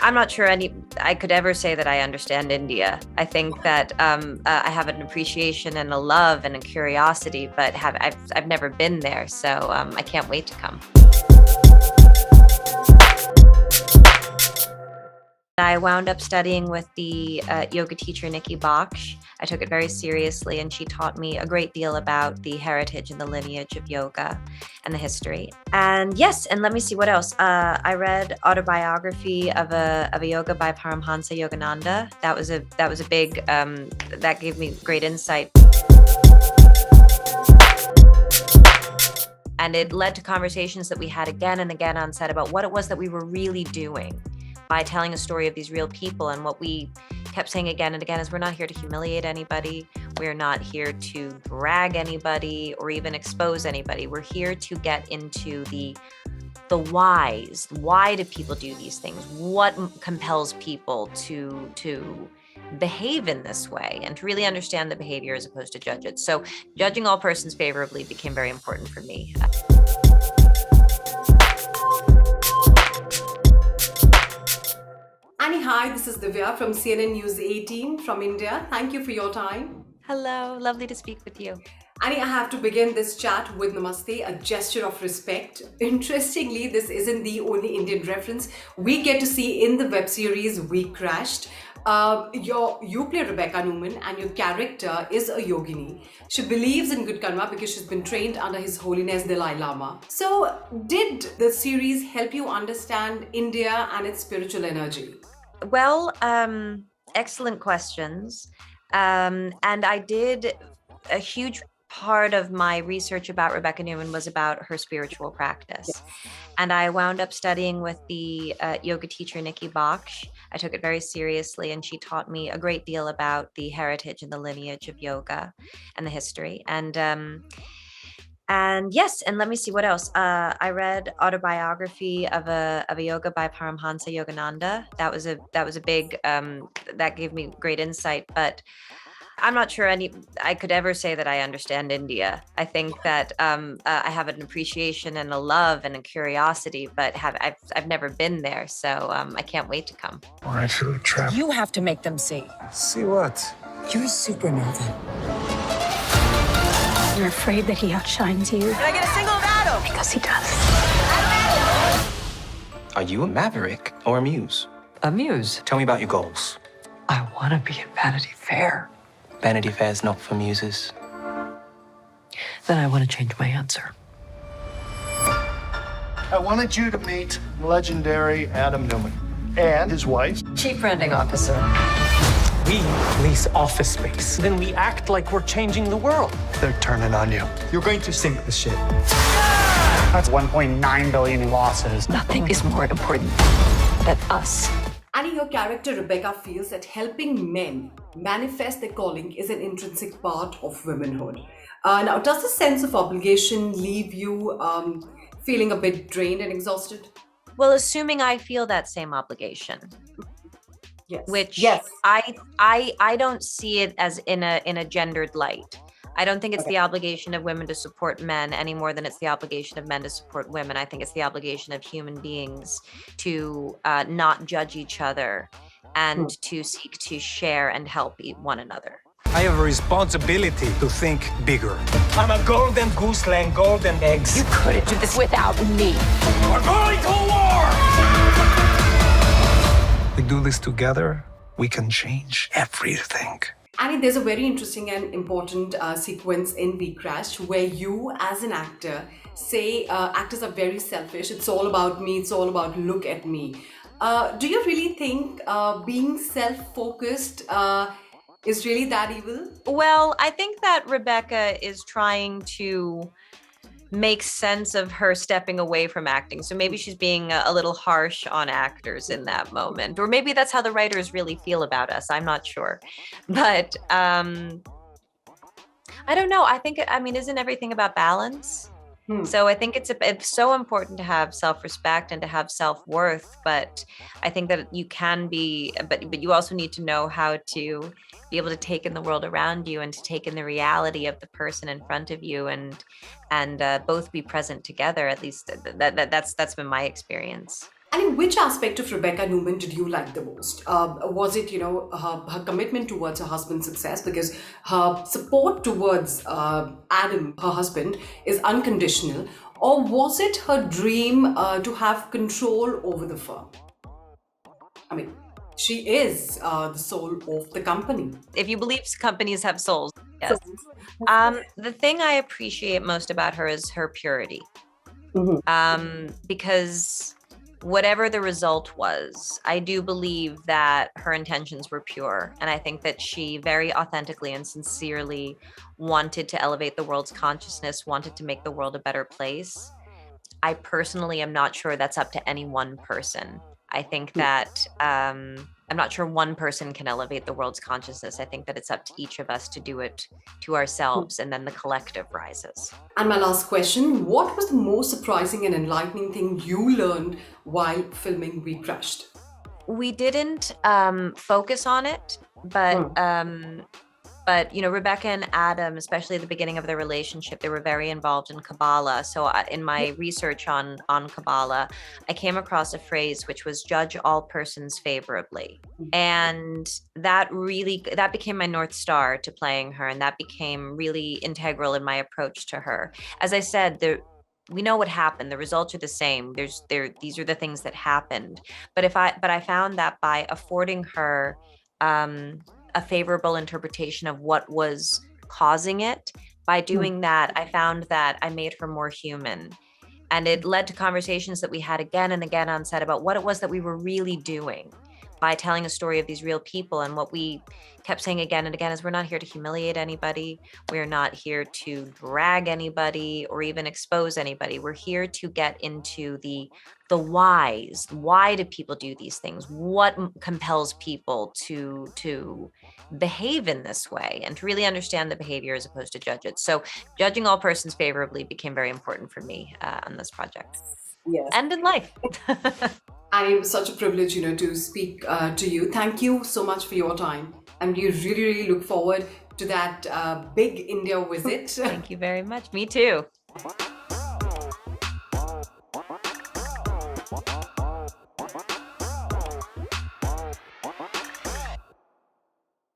I'm not sure I could ever say that I understand India. I think that I have an appreciation and a love and a curiosity, but I've never been there, so I can't wait to come. I wound up studying with the yoga teacher Niki Baksh. I took it very seriously, and she taught me a great deal about the heritage and the lineage of yoga and the history. And yes, and let me see what else. I read autobiography of a yoga by Parmahansa Yogananda. That was a big that gave me great insight. And it led to conversations that we had again and again on set about what it was that we were really doing by telling a story of these real people. And what we kept saying again and again is we're not here to humiliate anybody. We're not here to brag anybody or even expose anybody. We're here to get into the whys. Why do people do these things? What compels people to behave in this way, and to really understand the behavior as opposed to judge it. So judging all persons favorably became very important for me. Annie, hi, this is Divya from CNN-News18 from India. Thank you for your time. Hello, lovely to speak with you. Annie, I have to begin this chat with Namaste, a gesture of respect. Interestingly, this isn't the only Indian reference we get to see in the web series WeCrashed. You play Rebekah Neumann, and your character is a Yogini. She believes in good karma because she's been trained under His Holiness Dalai Lama. So, did the series help you understand India and its spiritual energy? Well, excellent questions. And I did a huge part of my research about Rebekah Neumann was about her spiritual practice. Yes. And I wound up studying with the yoga teacher Niki Baksh. I took it very seriously, and she taught me a great deal about the heritage and the lineage of yoga and the history. And yes, and let me see what else. I read autobiography of a yoga by Parmahansa Yogananda. That was a big that gave me great insight. But I'm not sure I could ever say that I understand India. I think that I have an appreciation and a love and a curiosity, but I've never been there, so I can't wait to come. I feel trapped. You have to make them see. See what? You're a supernova. You're afraid that he outshines you. Can I get a single of Adam? Because he does. Are you a maverick or a muse? A muse. Tell me about your goals. I want to be in Vanity Fair. Vanity Fair's not for muses. Then I want to change my answer. I wanted you to meet legendary Adam Neumann and his wife. Chief Branding Officer. We lease office space. Then we act like we're changing the world. They're turning on you. You're going to sink the ship. That's 1.9 billion in losses. Nothing is more important than us. Annie, your character Rebekah feels that helping men manifest their calling is an intrinsic part of womanhood. Now, does the sense of obligation leave you feeling a bit drained and exhausted? Well, assuming I feel that same obligation. Yes. Which yes. I don't see it as in a gendered light. I don't think it's the obligation of women to support men any more than it's the obligation of men to support women. I think it's the obligation of human beings to not judge each other and to seek to share and help one another. I have a responsibility to think bigger. I'm a golden goose laying golden eggs. You couldn't do this without me. We're going to war! We do this together, we can change everything. Annie, there's a very interesting and important sequence in WeCrashed where you, as an actor, say actors are very selfish. It's all about me. It's all about look at me. Do you really think being self-focused is really that evil? Well, I think that Rebekah is trying to make sense of her stepping away from acting. So maybe she's being a little harsh on actors in that moment. Or maybe that's how the writers really feel about us. I'm not sure. But I don't know. Isn't everything about balance? So I think it's so important to have self-respect and to have self-worth, but I think that you can be, but you also need to know how to be able to take in the world around you and to take in the reality of the person in front of you and both be present together. At least that's been my experience. And which aspect of Rebekah Neumann did you like the most? Was it, her commitment towards her husband's success? Because her support towards Adam, her husband, is unconditional. Or was it her dream to have control over the firm? I mean, she is the soul of the company. If you believe companies have souls, yes. The thing I appreciate most about her is her purity. Because whatever the result was, I do believe that her intentions were pure. And I think that she very authentically and sincerely wanted to elevate the world's consciousness, wanted to make the world a better place. I personally am not sure that's up to any one person. I think that I'm not sure one person can elevate the world's consciousness. I think that it's up to each of us to do it to ourselves, and then the collective rises. And my last question, what was the most surprising and enlightening thing you learned while filming WeCrashed? We didn't focus on it, but Rebekah and Adam, especially at the beginning of their relationship, they were very involved in Kabbalah. So in my research on Kabbalah, I came across a phrase which was "judge all persons favorably," and that became my North Star to playing her, and that became really integral in my approach to her. As I said, we know what happened. The results are the same. These are the things that happened. But I found that by affording her a favorable interpretation of what was causing it, by doing that, I found that I made her more human. And it led to conversations that we had again and again on set about what it was that we were really doing by telling a story of these real people. And what we kept saying again and again is, we're not here to humiliate anybody. We're not here to drag anybody or even expose anybody. We're here to get into the whys. Why do people do these things? What compels people to behave in this way, and to really understand the behavior as opposed to judge it. So judging all persons favorably became very important for me on this project. Yes. And in life. And it was such a privilege, to speak to you. Thank you so much for your time. And we really, really look forward to that big India visit. Thank you very much. Me too.